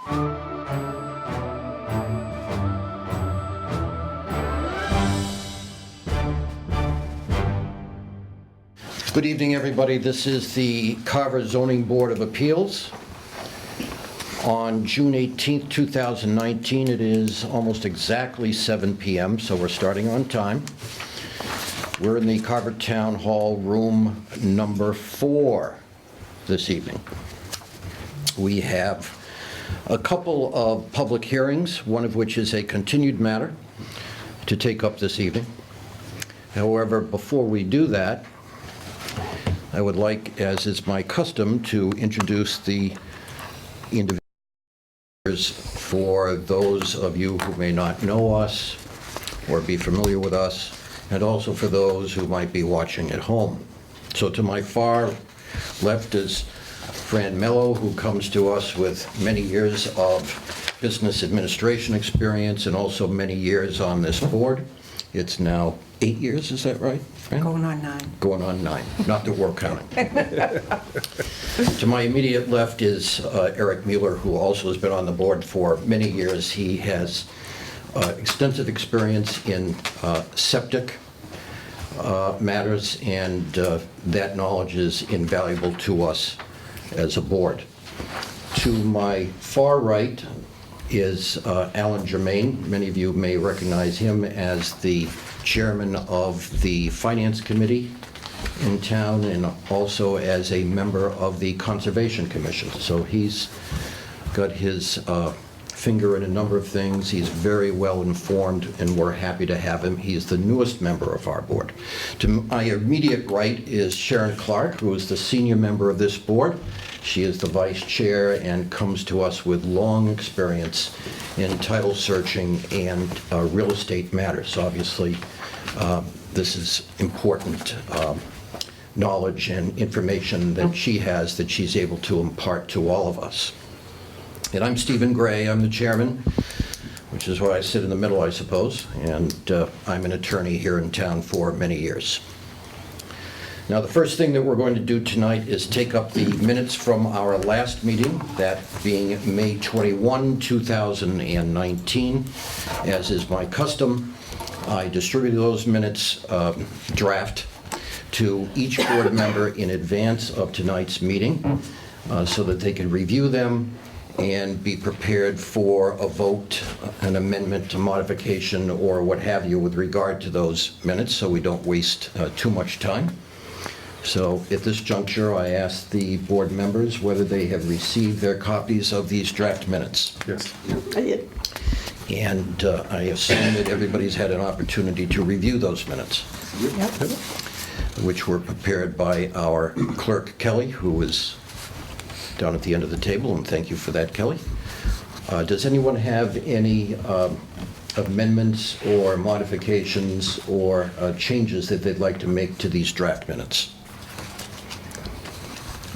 Good evening, everybody. This is the Carver Zoning Board of Appeals. On June 18th, 2019, it is almost exactly 7 p.m., so we're starting on time. We're in the Carver Town Hall, room number 4 this evening. We have a couple of public hearings, one of which is a continued matter to take up this evening. However, before we do that, I would like, as is my custom, to introduce the individuals for those of you who may not know us or be familiar with us, and also for those who might be watching at home. So to my far left is Fran Mello, who comes to us with many years of business administration experience and also many years on this board. It's now 8 years, is that right, Fran? Going on 9. Going on 9, not that we're counting. To my immediate left is Eric Mueller, who also has been on the board for many years. He has extensive experience in septic matters, and that knowledge is invaluable to us as a board. To my far right is Alan Germain. Many of you may recognize him as the chairman of the Finance Committee in town and also as a member of the Conservation Commission. So he's got his finger in a number of things. He's very well informed, and we're happy to have him. He is the newest member of our board. To my immediate right is Sharon Clark, who is the senior member of this board. She is the vice chair and comes to us with long experience in title searching and real estate matters. Obviously, this is important knowledge and information that she has that she's able to impart to all of us. And I'm Stephen Gray. I'm the chairman, which is why I sit in the middle, I suppose, and I'm an attorney here in town for many years. Now, the first thing that we're going to do tonight is take up the minutes from our last meeting, that being May 21, 2019. As is my custom, I distributed those minutes draft to each board member in advance of tonight's meeting so that they could review them and be prepared for a vote, an amendment, a modification, or what have you with regard to those minutes, so we don't waste too much time. So at this juncture, I ask the board members whether they have received their copies of these draft minutes. Yes. I did. And I assume that everybody's had an opportunity to review those minutes, Yep. which were prepared by our clerk, Kelly, who is down at the end of the table, and thank you for that, Kelly. Does anyone have any amendments or modifications or changes that they'd like to make to these draft minutes?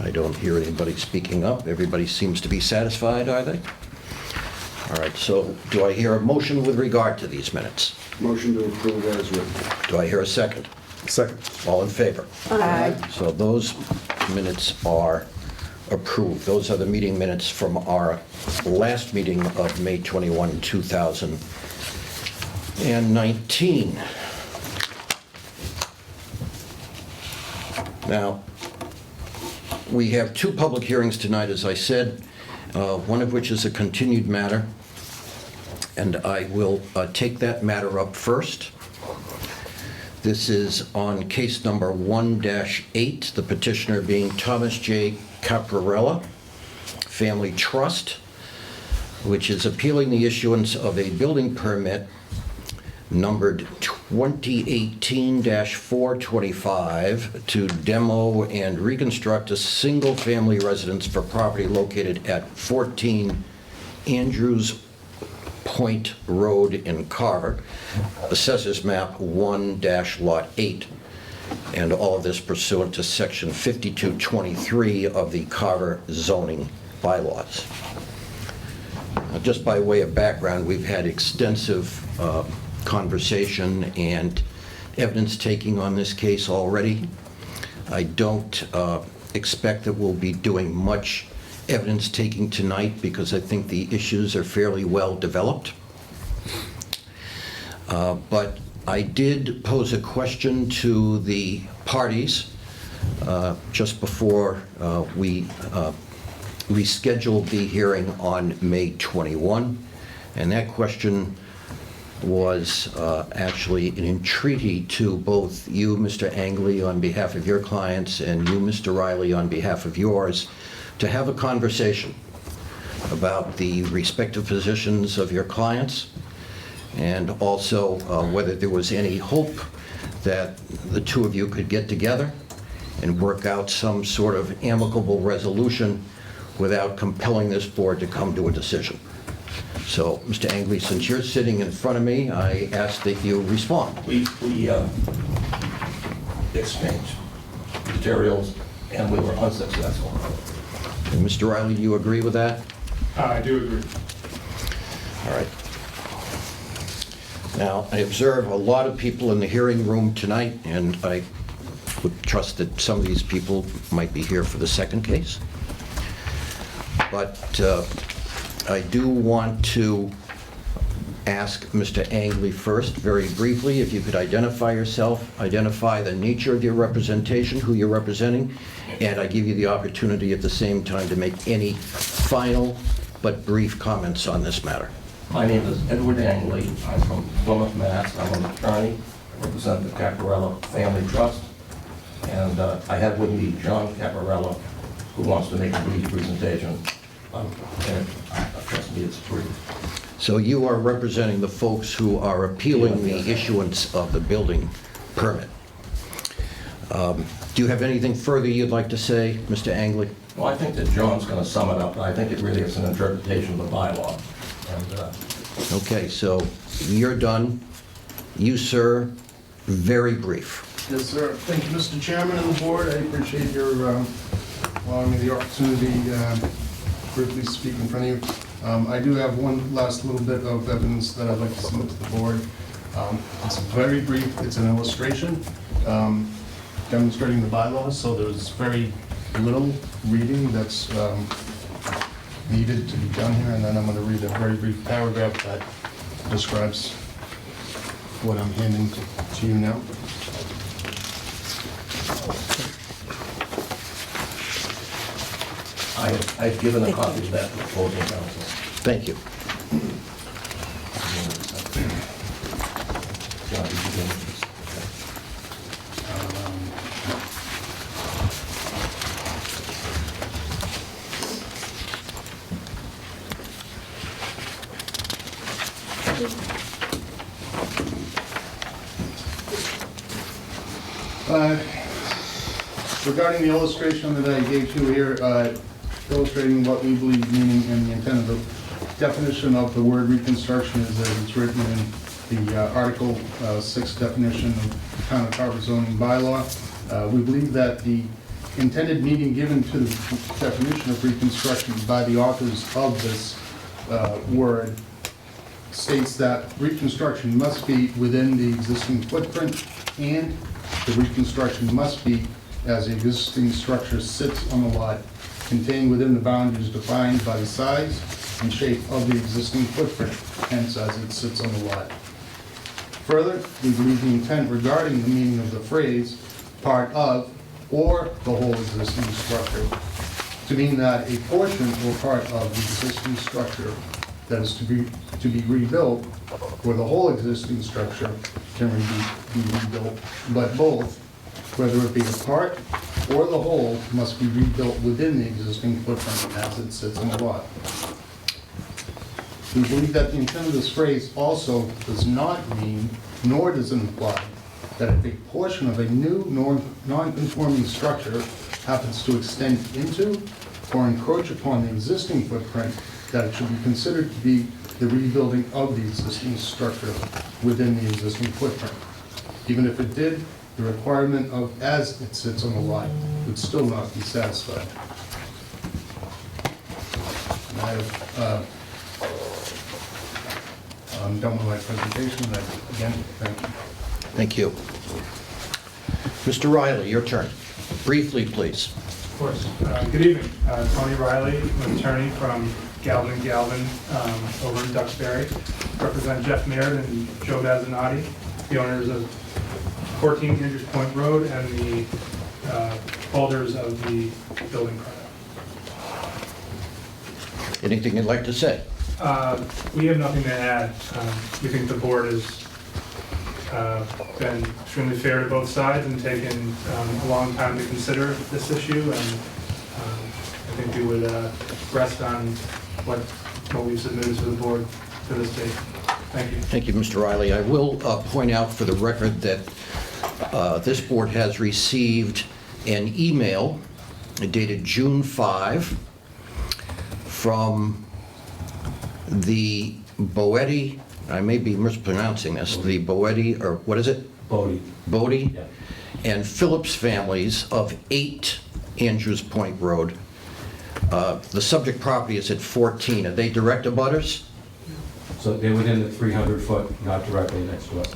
I don't hear anybody speaking up. Everybody seems to be satisfied, are they? All right, so do I hear a motion with regard to these minutes? Motion to approve as written. Do I hear a second? Second. All in favor? Aye. So those minutes are approved. Those are the meeting minutes from our last meeting of May 21, 2019. Now, we have 2 public hearings tonight, as I said, one of which is a continued matter, and I will take that matter up first. This is on case number 1-8, the petitioner being Thomas J. Caprarella Family Trust, which is appealing the issuance of a building permit numbered 2018-425 to demo and reconstruct a single-family residence for property located at 14 Andrews Point Road in Carver, Assessors Map 1-Lot 8, and all of this pursuant to Section 5223 of the Carver zoning bylaws. Just by way of background, we've had extensive conversation and evidence taking on this case already. I don't expect that we'll be doing much evidence taking tonight because I think the issues are fairly well developed. But I did pose a question to the parties just before we rescheduled the hearing on May 21, and that question was actually an entreaty to both you, Mr. Angley, on behalf of your clients, and you, Mr. Riley, on behalf of yours, to have a conversation about the respective positions of your clients, and also whether there was any hope that the two of you could get together and work out some sort of amicable resolution without compelling this board to come to a decision. So, Mr. Angley, since you're sitting in front of me, I ask that you respond. We exchanged materials, and we were unsuccessful. And Mr. Riley, do you agree with that? I do agree. All right. Now, I observe a lot of people in the hearing room tonight, and I would trust that some of these people might be here for the second case. But I do want to ask Mr. Angley first, very briefly, if you could identify yourself, identify the nature of your representation, who you're representing, and I give you the opportunity at the same time to make any final but brief comments on this matter. My name is Edward Angley. I'm from Plymouth, Mass. I'm an attorney. I represent the Caparella Family Trust. And I have with me John Caparella, who wants to make a brief presentation. And trust me, it's brief. So you are representing the folks who are appealing the issuance of the building permit. Do you have anything further you'd like to say, Mr. Angley? Well, I think that John's going to sum it up. I think it really is an interpretation of the bylaw. And Okay, so you're done. You, sir, very brief. Yes, sir. Thank you, Mr. Chairman and the board. I appreciate your allowing me the opportunity to briefly speak in front of you. I do have one last little bit of evidence that I'd like to submit to the board. It's very brief. It's an illustration demonstrating the bylaws, so there's very little reading that's needed to be done here, and then I'm going to read a very brief paragraph that describes what I'm handing to you now. I've given a copy of that to the opposing counsel. Thank you. John, did you get it? Regarding the illustration that I gave you here, illustrating what we believe meaning and the intent of the definition of the word reconstruction is as it's written in the Article 6 definition of the Town of Carver zoning bylaw. We believe that the intended meaning given to the definition of reconstruction by the authors of this word states that reconstruction must be within the existing footprint, and the reconstruction must be as the existing structure sits on the lot, contained within the boundaries defined by the size and shape of the existing footprint, hence as it sits on the lot. Further, we believe the intent regarding the meaning of the phrase part of or the whole existing structure to mean that a portion or part of the existing structure that is to be rebuilt, or the whole existing structure can be rebuilt, but both, whether it be a part or the whole, must be rebuilt within the existing footprint as it sits on the lot. We believe that the intent of this phrase also does not mean, nor does it imply, that if a portion of a new non-conforming structure happens to extend into or encroach upon the existing footprint, that it should be considered to be the rebuilding of the existing structure within the existing footprint. Even if it did, the requirement of as it sits on the lot would still not be satisfied. And I have I'm done with my presentation, and again, thank you. Thank you. Mr. Riley, your turn. Briefly, please. course. Good evening. Tony Riley, an attorney from Galvin & Galvin over in Duxbury. Represent Jeff Merritt and Joe Bazzanati, the owners of 14 Andrews Point Road and the holders of the building permit. Anything you'd like to say? We have nothing to add. We think the board has been extremely fair to both sides and taken a long time to consider this issue, and I think we would rest on what we've submitted to the board to this date. Thank you. Thank you, Mr. Riley. I will point out for the record that this board has received an email dated June 5 from the Boetti, I may be mispronouncing this, the Boetti, or what is it? Bodie Yeah. and Phillips families of 8 Andrews Point Road. The subject property is at 14. Are they direct abutters? So they're within the 300-foot, not directly next to us.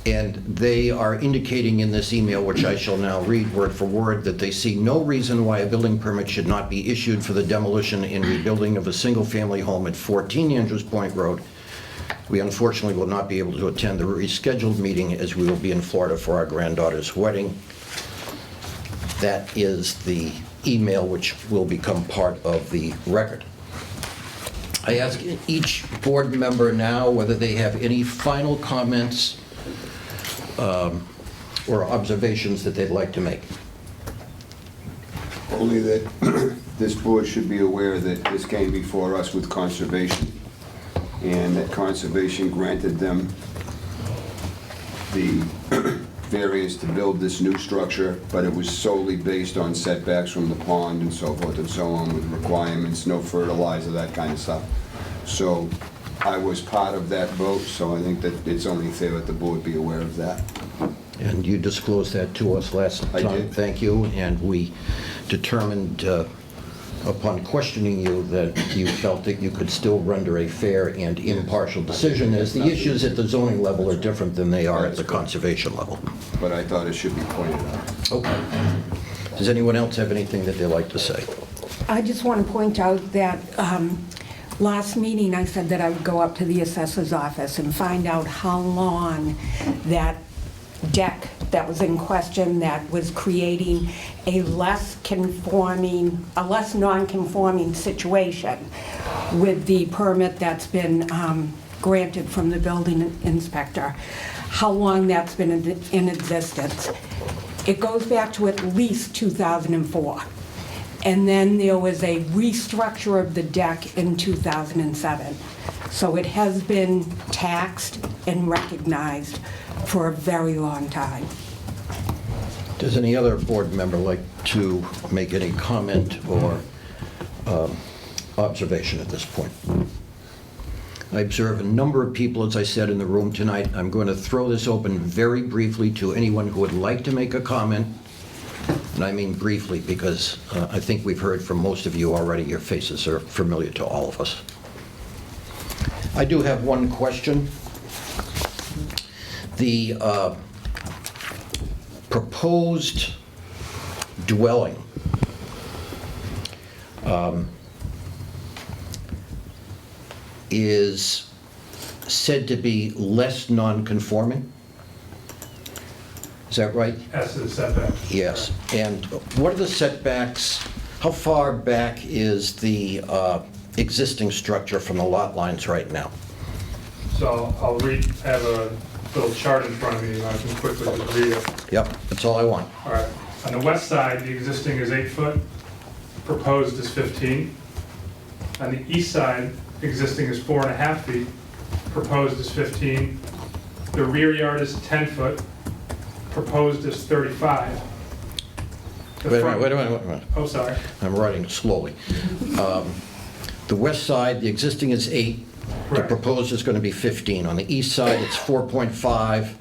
And they are indicating in this email, which I shall now read word for word, that they see no reason why a building permit should not be issued for the demolition and rebuilding of a single-family home at 14 Andrews Point Road. We unfortunately will not be able to attend the rescheduled meeting as we will be in Florida for our granddaughter's wedding. That is the email which will become part of the record. I ask each board member now whether they have any final comments or observations that they'd like to make. Only that this board should be aware that this came before us with conservation, and that conservation granted them the variance to build this new structure, but it was solely based on setbacks from the pond and so forth and so on, with requirements, no fertilizer, that kind of stuff. So I was part of that vote, so I think that it's only fair that the board be aware of that. And you disclosed that to us last I time. did. Thank you. And we determined upon questioning you that you felt that you could still render a fair and impartial decision, as the issues at the zoning level are different than they are at the conservation level. But I thought it should be pointed out. Okay. Does anyone else have anything that they'd like to say? I just want to point out that last meeting, I said that I would go up to the assessor's office and find out how long that deck that was in question that was creating a less non-conforming situation with the permit that's been granted from the building inspector, how long that's been in existence. It goes back to at least 2004. And then there was a restructure of the deck in 2007. So it has been taxed and recognized for a very long time. Does any other board member like to make any comment or observation at this point? I observe a number of people, as I said, in the room tonight. I'm going to throw this open very briefly to anyone who would like to make a comment. And I mean briefly, because I think we've heard from most of you already. Your faces are familiar to all of us. I do have one question. The proposed dwelling is said to be less non-conforming. Is that right? As to the setback. Yes. And what are the setbacks? How far back is the existing structure from the lot lines right now? So I'll read, I have a little chart in front of me, and I can quickly just read it. Yep, that's all I want. All right. On the west side, the existing is 8 foot, proposed is 15. On the east side, existing is 4.5 feet, proposed is 15. The rear yard is 10 foot, proposed is 35. The Wait a front- minute, wait a minute. Oh, sorry. I'm writing slowly. The west side, the existing is 8. The Correct. proposed is going to be 15. On the east side, it's 4.5,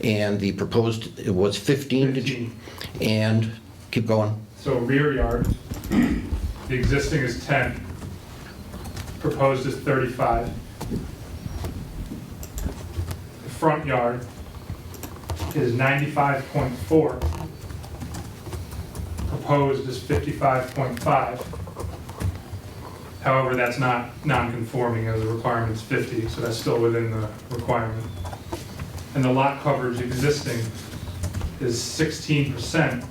and the proposed, it was 15, did you? 15. And, keep going. So rear yard, the existing is 10, proposed is 35. The front yard is 95.4, proposed is 55.5. However, that's not non-conforming, as the requirement's 50, so that's still within the requirement. And the lot coverage existing is 16%,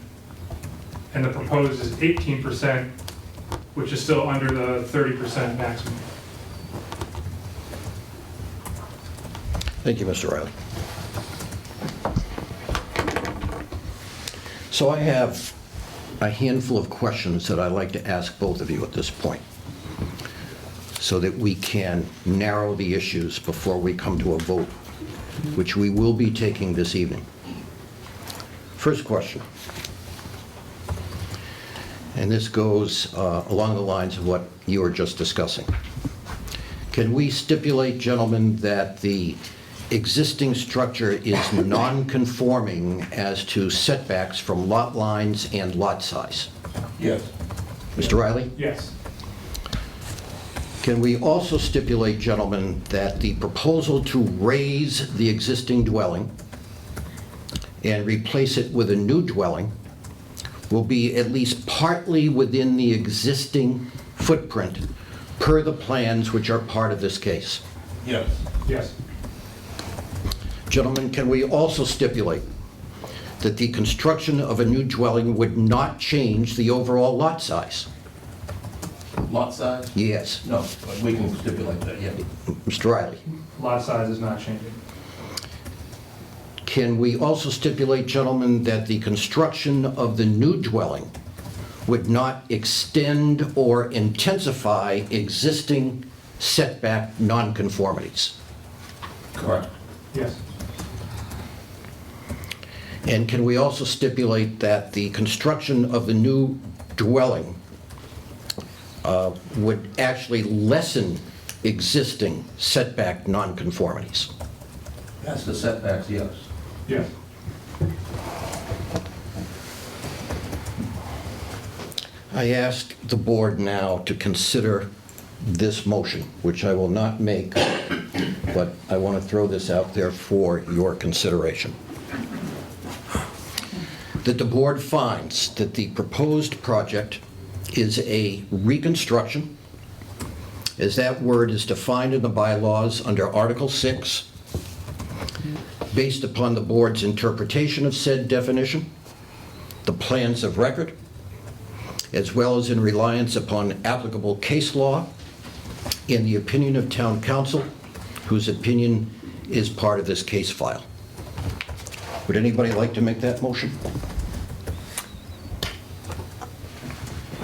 and the proposed is 18%, which is still under the 30% maximum. Thank you, Mr. Riley. So I have a handful of questions that I'd like to ask both of you at this point, so that we can narrow the issues before we come to a vote, which we will be taking this evening. First question, and this goes along the lines of what you were just discussing. Can we stipulate, gentlemen, that the existing structure is non-conforming as to setbacks from lot lines and lot size? Yes. Mr. Riley? Yes. Can we also stipulate, gentlemen, that the proposal to raise the existing dwelling and replace it with a new dwelling will be at least partly within the existing footprint per the plans which are part of this case? Yes. Yes. Gentlemen, can we also stipulate that the construction of a new dwelling would not change the overall lot size? Lot size? Yes. No, but we can stipulate that, yeah. Mr. Riley? Lot size is not changing. Can we also stipulate, gentlemen, that the construction of the new dwelling would not extend or intensify existing setback nonconformities? Correct. Yes. And can we also stipulate that the construction of the new dwelling would actually lessen existing setback nonconformities? That's the setbacks, yes. Yes. I ask the board now to consider this motion, which I will not make, but I want to throw this out there for your consideration. That the board finds that the proposed project is a reconstruction, as that word is defined in the bylaws under Article 6, based upon the board's interpretation of said definition, the plans of record, as well as in reliance upon applicable case law, in the opinion of town council, whose opinion is part of this case file. Would anybody like to make that motion?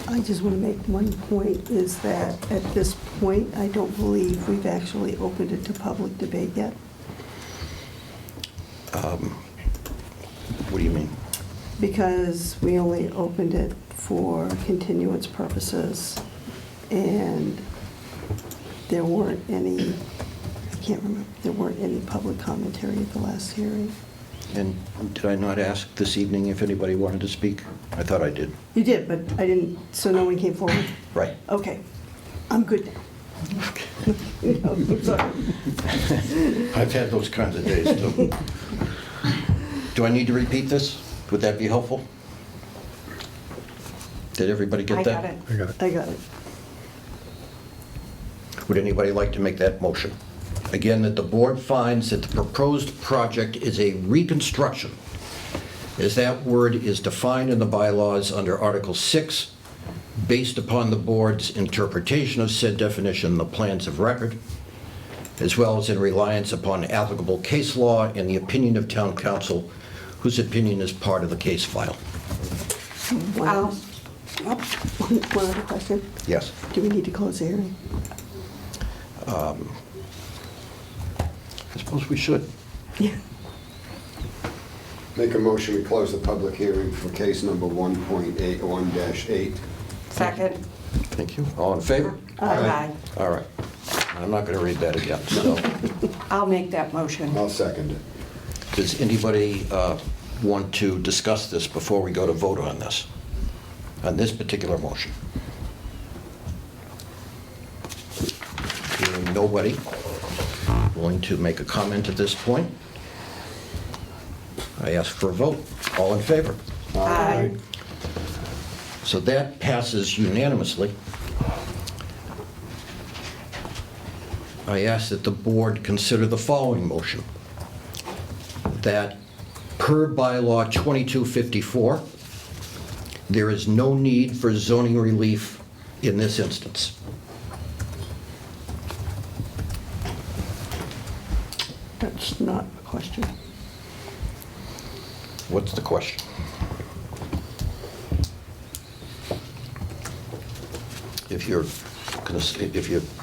I just want to make one point, is that at this point, I don't believe we've actually opened it to public debate yet. What do you mean? Because we only opened it for continuance purposes, and there weren't any, I can't remember, there weren't any public commentary at the last hearing. And did I not ask this evening if anybody wanted to speak? I thought I did. You did, but I didn't, so no one came forward? Right. Okay, I'm good now. No, I'm sorry. I've had those kinds of days, too. Do I need to repeat this? Would that be helpful? Did everybody get I that? got it. I got it. Would anybody like to make that motion? Again, that the board finds that the proposed project is a reconstruction, as that word is defined in the bylaws under Article 6, based upon the board's interpretation of said definition, the plans of record, as well as in reliance upon applicable case law and the opinion of town council, whose opinion is part of the case file. One other question. Yes. Do we need to close the hearing? I suppose we should. Yeah. Make a motion, we close the public hearing for case number 1.81-8. Second. Thank you. All in favor? Aye. All right. I'm not going to read that again, so. I'll make that motion. I'll second it. Does anybody want to discuss this before we go to vote on this particular motion? Hearing nobody willing to make a comment at this point, I ask for a vote. All in favor? Aye. So that passes unanimously. I ask that the board consider the following motion. That per bylaw 2254, there is no need for zoning relief in this instance. That's not a question. What's the question? If you're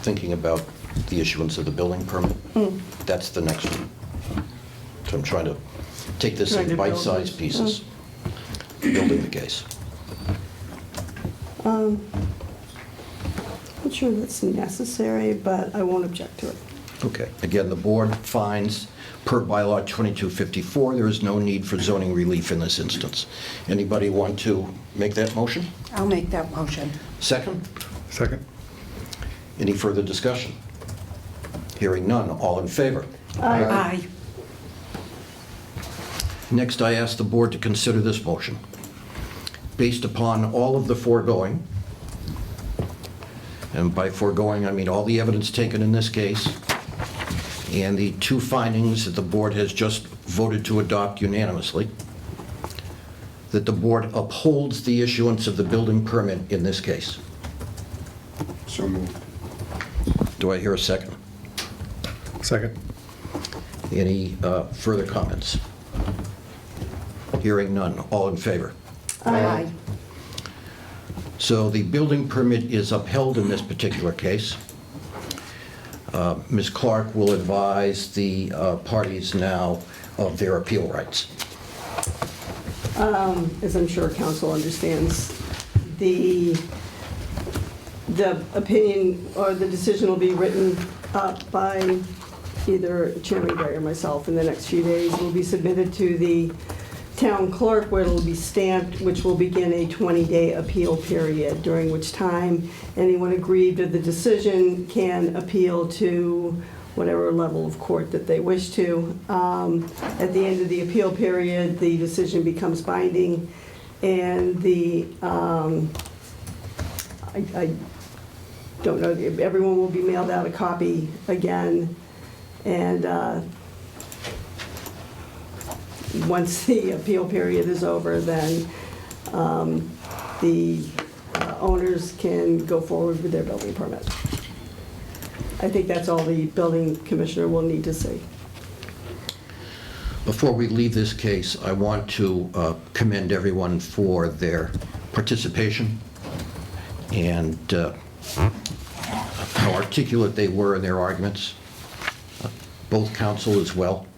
thinking about the issuance of the building permit, that's the next one. So I'm trying to take this Trying in to build bite-sized it. pieces, building the case. Not sure that's necessary, but I won't object to it. Okay, again, the board finds, per bylaw 2254, there is no need for zoning relief in this instance. Anybody want to make that motion? I'll make that motion. Second? Second. Any further discussion? Hearing none, all in favor? Aye. Next, I ask the board to consider this motion. Based upon all of the foregoing, and by foregoing, I mean all the evidence taken in this case, and the two findings that the board has just voted to adopt unanimously, that the board upholds the issuance of the building permit in this case. So moved. Do I hear a second? Second. Any further comments? Hearing none, all in favor? Aye. So the building permit is upheld in this particular case. Ms. Clark will advise the parties now of their appeal rights. As I'm sure council understands, the opinion or the decision will be written up by either Chairman Gray or myself in the next few days. Will be submitted to the town clerk where it'll be stamped, which will begin a 20-day appeal period, during which time anyone aggrieved of the decision can appeal to whatever level of court that they wish to. At the end of the appeal period, the decision becomes binding, and I don't know, everyone will be mailed out a copy again, and once the appeal period is over, then the owners can go forward with their building permit. I think that's all the building commissioner will need to see. Before we leave this case, I want to commend everyone for their participation and how articulate they were in their arguments. Both counsel as well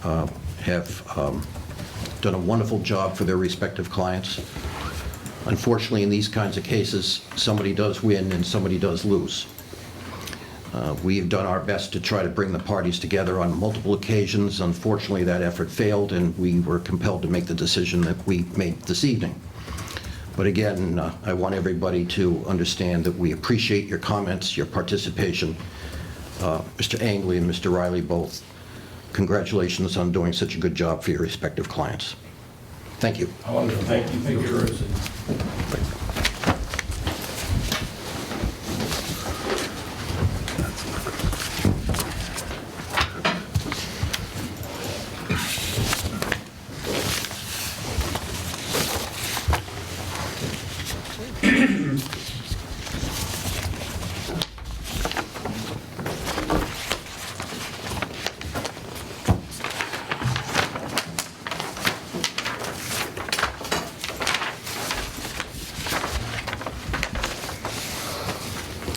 have done a wonderful job for their respective clients. Unfortunately, in these kinds of cases, somebody does win and somebody does lose. We've done our best to try to bring the parties together on multiple occasions. Unfortunately, that effort failed, and we were compelled to make the decision that we made this evening. But again, I want everybody to understand that we appreciate your comments, your participation. Mr. Angley and Mr. Riley both, congratulations on doing such a good job for your respective clients. Thank you. I wanted to thank you for your courtesy.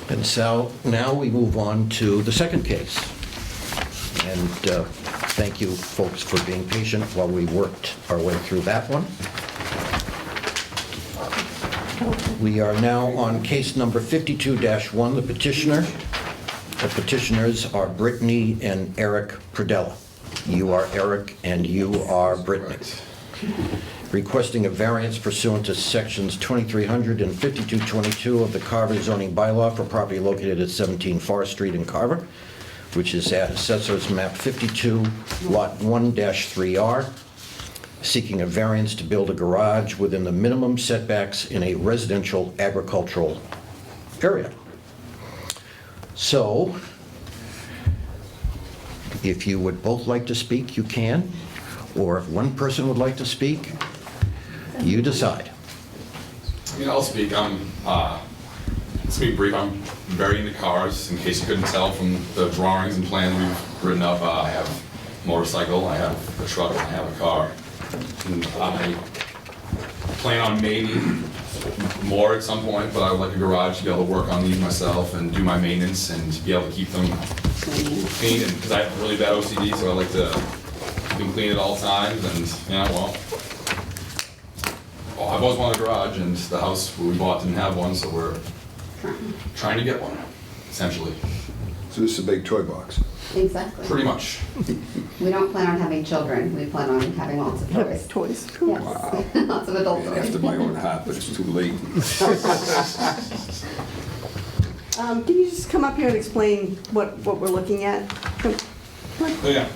And so now we move on to the second case. And thank you, folks, for being patient while we worked our way through that one. We are now on case number 52-1, the petitioner. The petitioners are Brittany and Eric Pradella. You are Eric and you are Brittany. Requesting a variance pursuant to sections 2300 and 5222 of the Carver zoning bylaw for property located at 17 Forest Street in Carver, which is at Assessor's Map 52, Lot 1-3R. seeking a variance to build a garage within the minimum setbacks in a residential agricultural area. So, if you would both like to speak, you can, or if one person would like to speak, you decide. Yeah, I'll speak. To be brief, I'm very into cars. In case you couldn't tell from the drawings and plans we've written up, I have a motorcycle, I have a truck, I have a car. And I plan on maybe more at some point, but I would like a garage to be able to work on these myself and do my maintenance and to be able to keep them clean. And because I have really bad OCD, so I like to keep them clean at all times. And I've always wanted a garage, and the house we bought didn't have one, so we're trying to get one, essentially. So this is a big toy box. Exactly. Pretty much. We don't plan on having children. We plan on having lots of toys. Toys. Yes. Wow. Lots of adult After toys. my own heart, but it's too late. Can you just come up here and explain what we're looking at? Come on. Oh, yeah.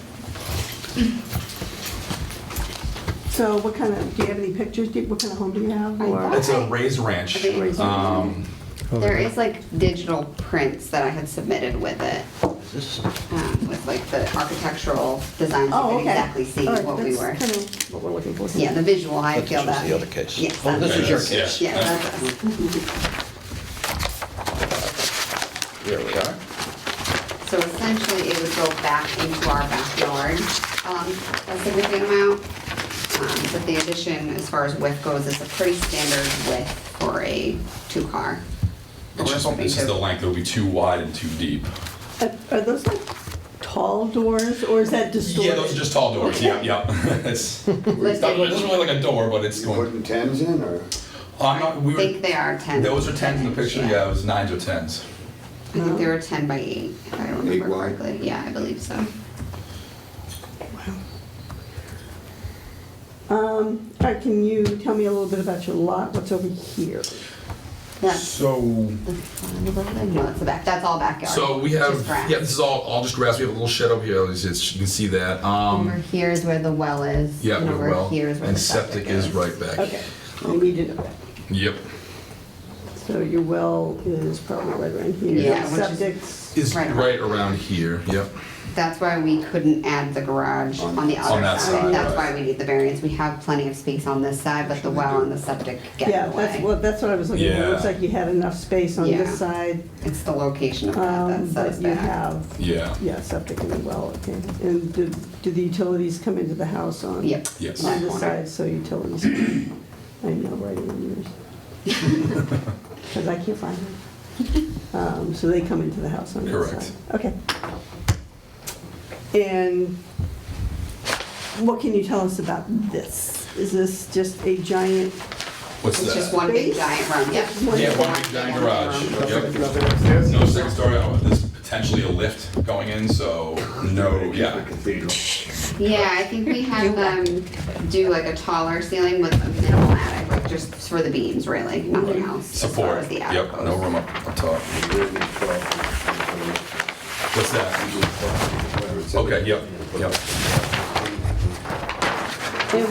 So what kind of, do you have any pictures? What kind of home do you have? I Or thought- It's a raised ranch. I think- There is like digital prints that I had submitted with it, Is this? with like the architectural designs. You Oh, can okay. exactly see All right, what we that's were. kind of what we're looking for. Yeah, the visual, I But feel this was that. the other case. Yes. Oh, this is your Yeah. case. Yeah, that's us. Here we are. So essentially, it would go back into our backyard, a significant amount. But the addition, as far as width goes, is a pretty standard width for a two-car. It's just the length, it'll be too wide and too deep. Are those like tall doors, or is that distorted? Yeah, those are just tall doors, yeah, yeah. It's not really like a door, but it's You going, putting 10s in, or? I'm not, we I were, think they are 10. those are 10s in the picture, yeah, it was 9s or 10s. I think they were 10 by 8, if I remember 8 wide? correctly. Yeah, I believe so. All right, can you tell me a little bit about your lot? What's over here? That's So, the front of it. No, that's the back. That's all backyard. so we Just have, grass. yeah, this is all just grass, we have a little shed over here, you can see that. Over here is where the well is. Yeah, and we're over well, here is where and the septic is right back. Okay, I need to know that. Yep. So your well is probably right around here. Yeah, which is- Septic's, Is Right right around here, yep. That's why we couldn't add the garage on the other that side. side, That's right. why we need the variance. We have plenty of space on this side, but the well and the septic get yeah, in the that's way. what I was looking for. It Yeah. looks like you had enough space on Yeah. this side, It's the location of that that says but you that. have, Yeah, yeah, septic in the well, okay. And do the utilities come into the house on? Yep. yes. On this side, so utilities, I know writing on yours. Because I can't find them. So they come into the house on this side? Correct. Okay. And what can you tell us about this? Is this just a giant, What's It's that? just one big Space? giant room, yep. Yeah, one big giant garage. Yep. Nothing upstairs? No second story, there's potentially a lift going in, so no, yeah. Yeah, I think we had them do like a taller ceiling with a minimal attic, like just for the beams, really, nothing else. As far Support, as the attic yep, goes. no room up top. What's that? Okay, yep, yep. and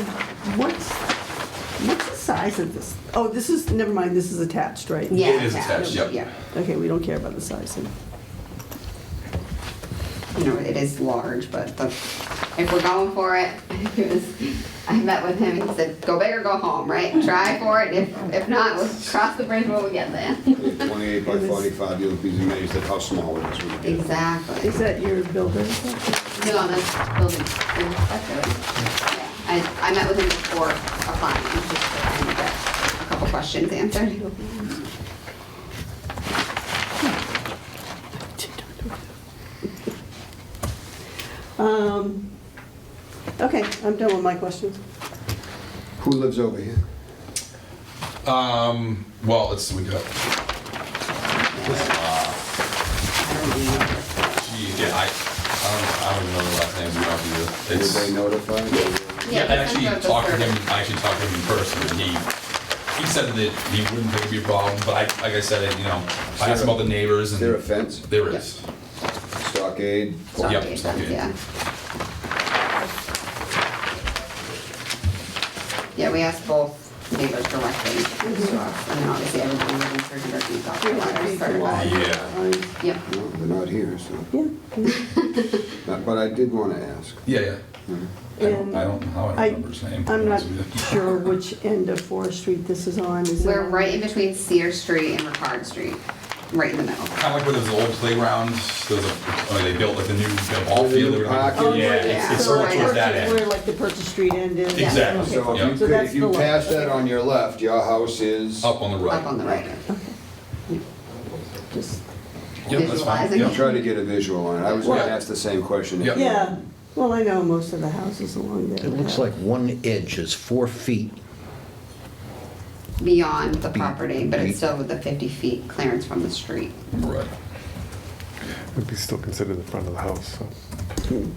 what's the size of this? Oh, this is, never mind, this is attached, right? Yeah. It is attached, yep. Yeah. Okay, we don't care about the size then. You know, it is large, but if we're going for it, I met with him, he said, go big or go home, right? Try for it, if not, we'll cross the bridge when we get there. 28 by 45, you'll be amazed at how small it is when you get it. Exactly. Is that your builder? No, that's building inspector. Yeah, I met with him before applying, just to kind of get a couple questions answered. Okay, I'm done with my questions. Who lives over here? Well, let's see, we got, gee, yeah, I don't even know the last names, we don't have to do Were it. they notified? Yeah, I they actually sent out the talked to survey. him, in person, and he said that he wouldn't think it'd be a problem, but like I said, you know, I asked about the neighbors Is and. there a fence? There is. Stockade? Yep, Stockade, stockade. yeah. Yeah, we asked both neighbors directly, and then obviously everybody within 300 feet got their letters certified. Yeah. Yep. No, they're not here, so. Yeah. But I did want to ask. Yeah. And I don't know how I remember his name. to I'm be not honest with you. sure which end of Forest Street this is on. Is it We're on- right in between Cedar Street and Ricard Street, right in the middle. Kind of like where there's an old playground, they built like the new ball field. or like- Oh, Yeah, yeah. it's So sort of like towards that Where end. like the Purchase Street end is? Exactly. Okay. So Yeah. if So you, that's if you the left. pass that on your left, your house is. Up on the right. Up on the right. Just, Yep, that's fine. Visualizing. Yep. Try to get a visual on it. I was going to Yeah. ask the same question. Yeah. yeah, well, I know most of the houses along there. It looks have- like one edge is 4 feet. Beyond the property, but it's still with the 50 feet clearance from the street. Right. Would be still considered the front of the house, so.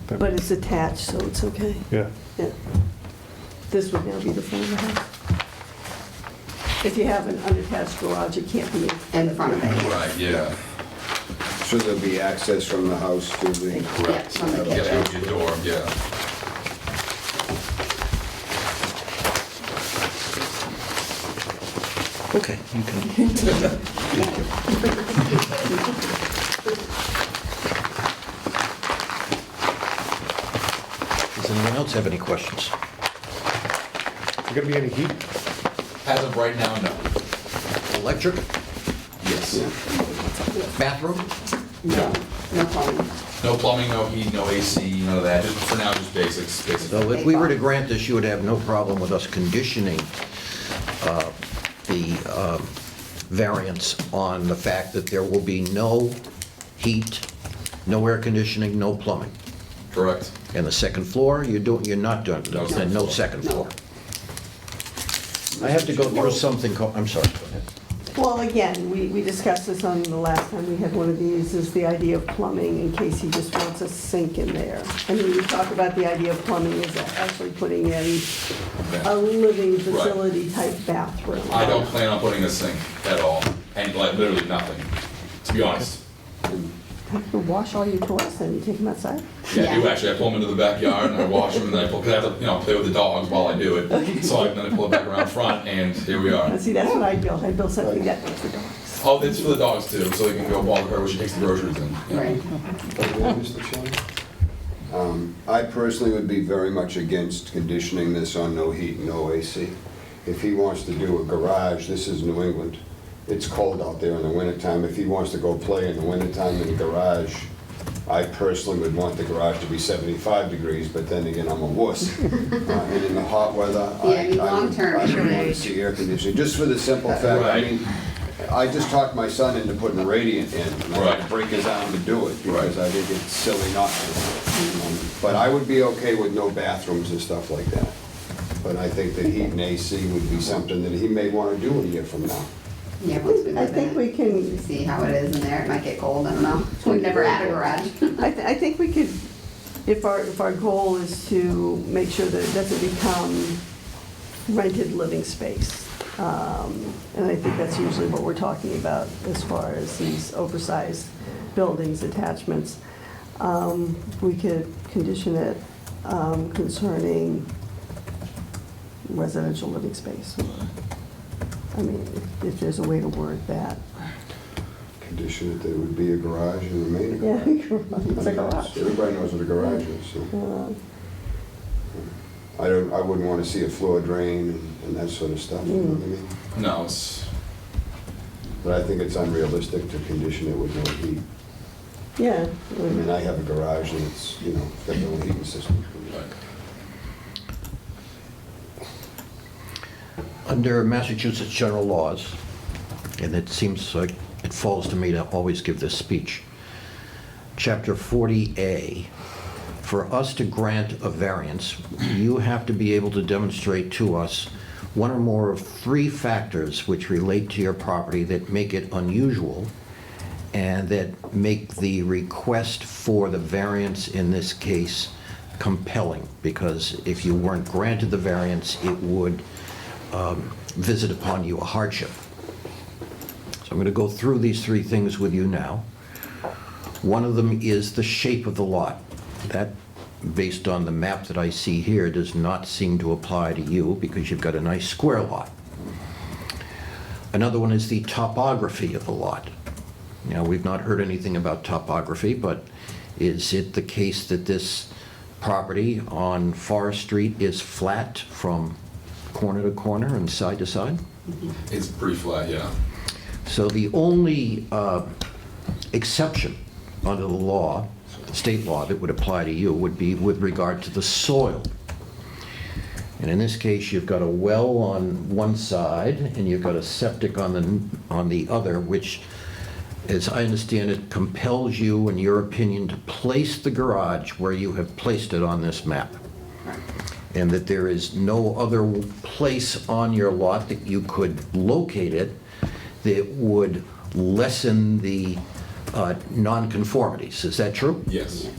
that- But it's attached, so it's okay. Yeah. Yeah. This would now be the front of the house. If you have an unattached garage, it can't be In front of it. Right, yeah. So there'll be access from the house to the. Yeah, from the Yeah, kitchen. that would be a door, yeah. Okay, you can. Does anyone else have any questions? Is there gonna be any heat? As of right now, no. Electric, Yes. bathroom? No, no problem. No plumbing, no heat, no AC, none of that. Just for now, just basics, basic. So if we were to grant this, you would have no problem with us conditioning the variance on the fact that there will be no heat, no air conditioning, no plumbing. Correct. And the second floor, you're not doing, No second no floor. second No. floor. I have to go through something, I'm sorry, go ahead. Well, again, we discussed this on the last time we had one of these, is the idea of plumbing in case he just wants a sink in there. I mean, we talk about the idea of plumbing is actually putting in a living facility type bathroom. I don't plan on putting a sink at all, and like literally nothing, to be honest. You wash all your toys and you take them outside? Yeah, I do Yeah. actually. I pull them into the backyard and I wash them and then I pull, because I have to, play with the dogs while I do it. So then I pull it back around front and here we are. And see, that's what I built. I built something that was for dogs. Oh, it's for the dogs too, so they can go walk her when she takes the groceries in. Yeah. Right. Mr. Chairman? I personally would be very much against conditioning this on no heat, no AC. If he wants to do a garage, this is New England. It's cold out there in the wintertime. If he wants to go play in the wintertime in the garage, I personally would want the garage to be 75 degrees, but then again, I'm a wuss. And in the hot weather, Yeah, I mean, I would long-term, want to right. see air conditioning, just for the simple fact, I Right. mean, I just talked my son into putting a radiant in, and I had to Right. break his arm to do it, because Right. I think it's silly not to. But I would be okay with no bathrooms and stuff like that. But I think that heat and AC would be something that he may want to do a year from now. Yeah, once we I live in think it. we can, See how it is in there, it might get cold, I don't know. We've never had a garage. I think we could, if our goal is to make sure that it doesn't become rented living space. And I think that's usually what we're talking about as far as these oversized buildings, attachments. We could condition it concerning residential living space. I mean, if there's a way to word that. Condition it that it would be a garage and remain a Yeah, garage. it's a garage. Everybody knows what a garage is, so. I wouldn't want to see a floor drain and that sort of stuff, you know what I mean? No, it's, But I think it's unrealistic to condition it with no heat. Yeah. I mean, I have a garage and it's, got no heating system. Under Massachusetts general laws, and it seems like it falls to me to always give this speech, Chapter 40A, for us to grant a variance, you have to be able to demonstrate to us one or more of 3 factors which relate to your property that make it unusual and that make the request for the variance in this case compelling, because if you weren't granted the variance, it would visit upon you a hardship. So I'm going to go through these 3 things with you now. One of them is the shape of the lot. That based on the map that I see here, does not seem to apply to you because you've got a nice square lot. Another one is the topography of the lot. Now, we've not heard anything about topography, but is it the case that this property on Forest Street is flat from corner to corner and side to side? It's pretty flat, yeah. So the only exception under the law, state law, that would apply to you would be with regard to the soil. And in this case, you've got a well on one side and you've got a septic on the other, which, as I understand it, compels you, in your opinion, to place the garage where you have placed it on this map. And that there is no other place on your lot that you could locate it that would lessen the nonconformities. Is that true? Yes.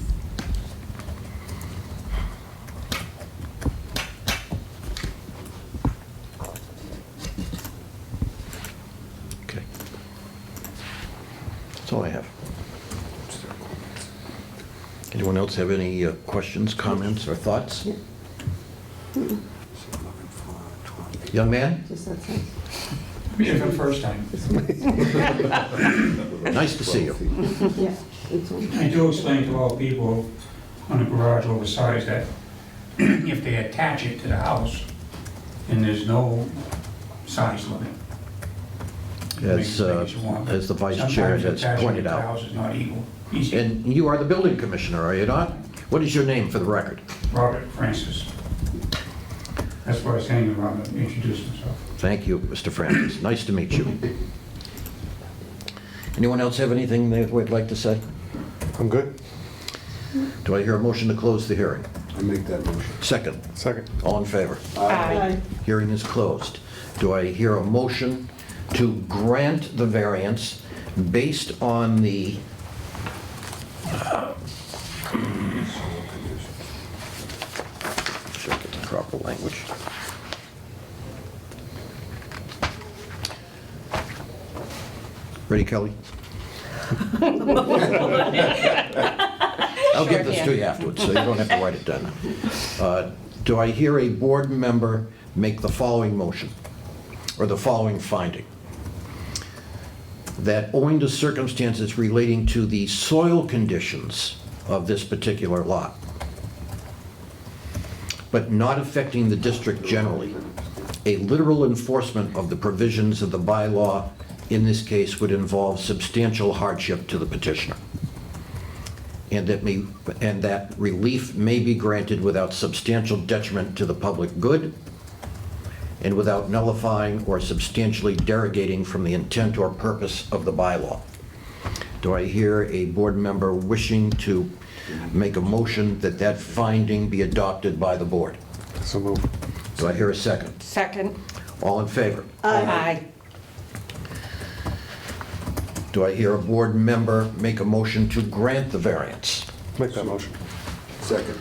Okay. That's all I have. Anyone else have any questions, comments, or thoughts? Young man, Just that sense. Yeah, for the first time. nice to see you. Yeah, it's on. I do explain to all people on a garage oversized that if they attach it to the house, then there's no size limit. You can make As, as big as you want. as the vice chair Sometimes has attaching pointed it to the out. house is not easy. And you are the building commissioner, are you not? What is your name for the record? Robert Francis. That's why I was hanging around to introduce myself. Thank you, Mr. Francis. Nice to meet you. Anyone else have anything they would like to say? I'm good. Do I hear a motion to close the hearing? I make that motion. Second. Second. All in favor? Aye. Hearing is closed. Do I hear a motion to grant the variance based on the should I get the proper language? Ready, Kelly? I'll give this to you afterwards, so you don't have to write it down. Do I hear a board member make the following motion, or the following finding? That owing to circumstances relating to the soil conditions of this particular lot, but not affecting the district generally, a literal enforcement of the provisions of the bylaw in this case would involve substantial hardship to the petitioner. And that relief may be granted without substantial detriment to the public good and without nullifying or substantially derogating from the intent or purpose of the bylaw. Do I hear a board member wishing to make a motion that that finding be adopted by the board? So move. Do I hear a second? Second. All in favor? Aye. Do I hear a board member make a motion to grant the variance? Make that motion. Second.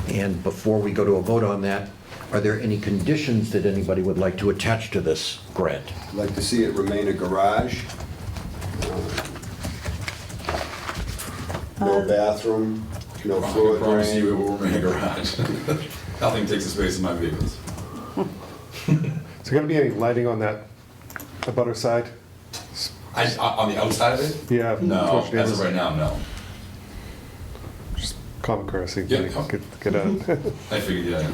And before we go to a vote on that, are there any conditions that anybody would like to attach to this grant? I'd like to see it remain a garage. No bathroom, no I floor can promise you it drain. will remain a garage. Nothing takes the space of my vehicles. Is there gonna be any lighting on that, the butter side? On the outside of it? Yeah. No, towards the as of other- right now, no. Just common courtesy. Yeah. Get out. I figured, yeah.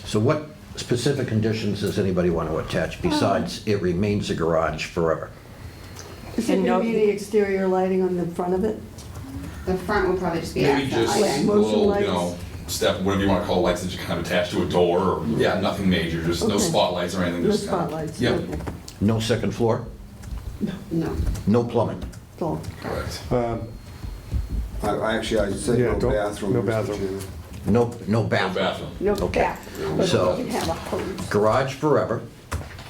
So what specific conditions does anybody want to attach besides it remains a garage forever? Is there And gonna no- be any exterior lighting on the front of it? The front will probably just be Maybe accent just lighting. a Motion little, lights? step, whatever you want to call lights that you kind of attach to a door, or, yeah, nothing major, just no Okay. spotlights or anything. No just kinda- spotlights? Yep, Okay. No second floor? No. No plumbing? So, correct. I said Yeah, no don't- bathroom. no Mr. bathroom. Chairman. No No bathroom? bathroom. no Okay. bathroom, but So- you can have a hose. Garage forever,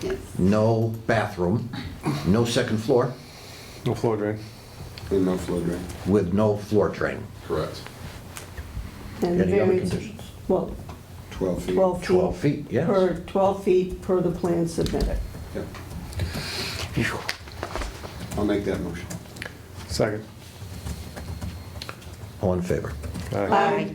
Yes. no bathroom, no second floor, No floor drain. And no floor drain. with no floor drain. Correct. And the Any other variance- conditions? Well, 12 feet. 12 feet. 12 feet, yes. Per 12 feet per the plan submitted. Yep. I'll make that motion. Second. All in favor? Aye. Aye.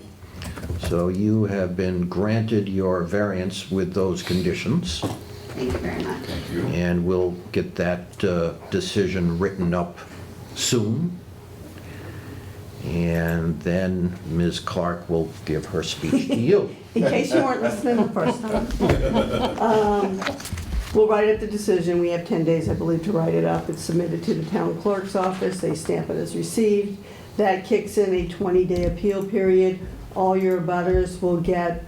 So you have been granted your variance with those conditions, Thank you very much. Thank you. and we'll get that decision written up soon. And then Ms. Clark will give her speech to you. In case you weren't listening the first time. We'll write up the decision. We have 10 days, I believe, to write it up. It's submitted to the town clerk's office. They stamp it as received. That kicks in a 20-day appeal period. All your abutters will get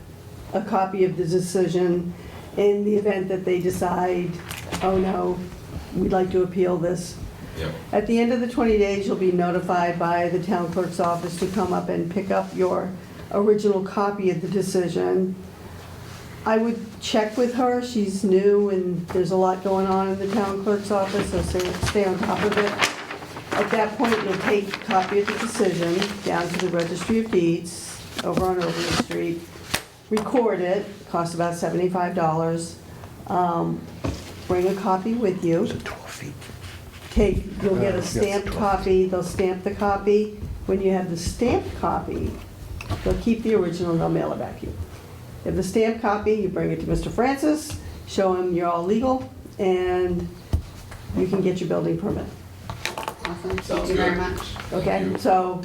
a copy of the decision in the event that they decide, oh no, we'd like to appeal this. Yep. At the end of the 20 days, you'll be notified by the town clerk's office to come up and pick up your original copy of the decision. I would check with her. She's new and there's a lot going on in the town clerk's office, so stay on top of it. At that point, you'll take a copy of the decision down to the Registry of Deeds over on Overland Street, record it, costs about $75. Bring a copy with you. Is it 12 feet? You'll get a Yes, stamped 12. copy, they'll stamp the copy. When you have the stamped copy, they'll keep the original, they'll mail it back to you. You have the stamped copy, you bring it to Mr. Francis, show him you're all legal, and you can get your building permit. Awesome, thank Sounds you very good. much. Okay, you. so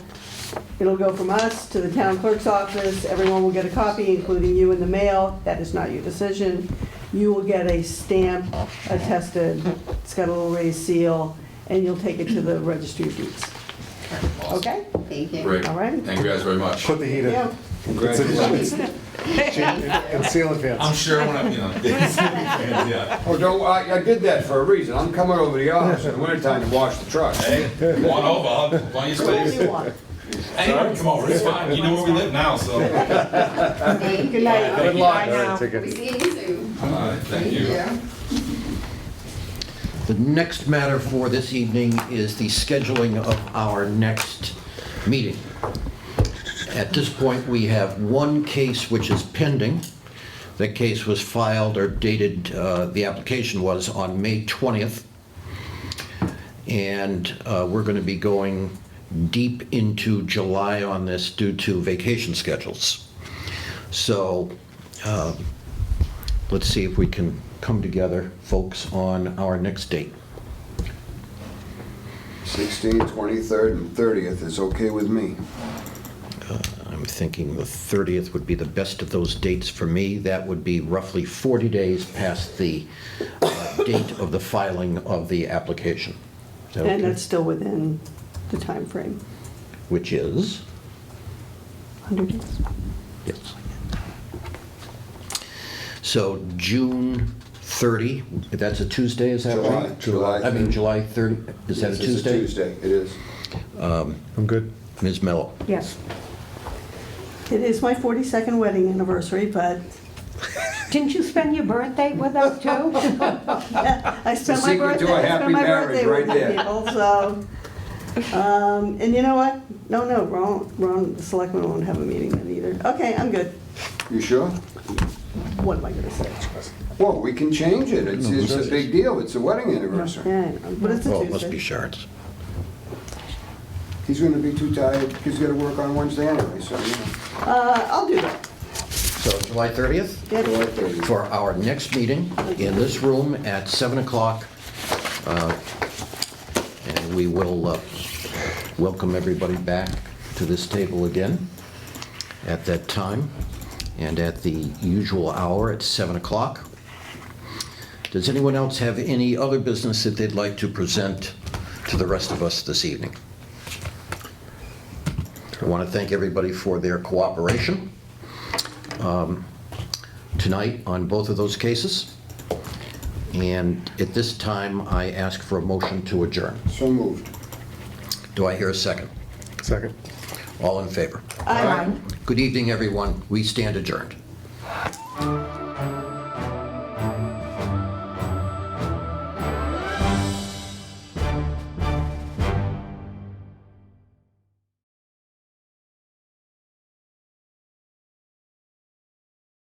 it'll go from us to the town clerk's office, everyone will get a copy, including you in the mail. That is not your decision. You will get a stamp attested, it's got a little raised seal, and you'll take it to the Registry of Deeds. Awesome. Okay? Thank you. Great. All right. Thank you guys very much. Put the heat in. Yeah. Congratulations. And seal advance. I'm sure when I'm, yeah. Oh, don't, I did that for a reason. I'm coming over to your house in the wintertime to wash the truck. Hey, come on over, I'll have plenty of What do space. you want? Anyone can come over, it's fine, you know where we live now, so. Thank you. Good night. Good luck. Bye Take now. it. We'll be seeing you soon. All right, thank you. The next matter for this evening is the scheduling of our next meeting. At this point, we have one case which is pending. That case was filed or dated, the application was on May 20th. And we're going to be going deep into July on this due to vacation schedules. So let's see if we can come together, folks, on our next date. 16th, 23rd, and 30th is okay with me. I'm thinking the 30th would be the best of those dates for me. That would be roughly 40 days past the date of the filing of the application. Is that And okay? that's still within the time frame. Which is? 100 days. Yes. So June 30, that's a Tuesday, is that right? July. I mean, July 30, is that a Yes, it's Tuesday? Tuesday, it is. I'm good. Ms. Mello? Yes. It is my 42nd wedding anniversary, but Didn't you spend your birthday with us too? I spent my secret to birthday, a I happy spent my marriage birthday right with you there. people, so. And you know what? No, Ron, the selectmen won't have a meeting then either. Okay, I'm good. You sure? What am I gonna say? Well, we can change it. It's a big deal. It's a wedding anniversary. Yeah, I know, but it's a Well, it must be Tuesday. Sharon's. He's gonna be too tired. He's gotta work on Wednesday anyway, so, you know. I'll do that. So July 30th? Yep. July 30th. For our next meeting in this room at 7 o'clock. And we will welcome everybody back to this table again at that time and at the usual hour at 7 o'clock. Does anyone else have any other business that they'd like to present to the rest of us this evening? I want to thank everybody for their cooperation tonight on both of those cases. And at this time, I ask for a motion to adjourn. So moved. Do I hear a second? Second. All in favor? Aye. Good evening, everyone. We stand adjourned.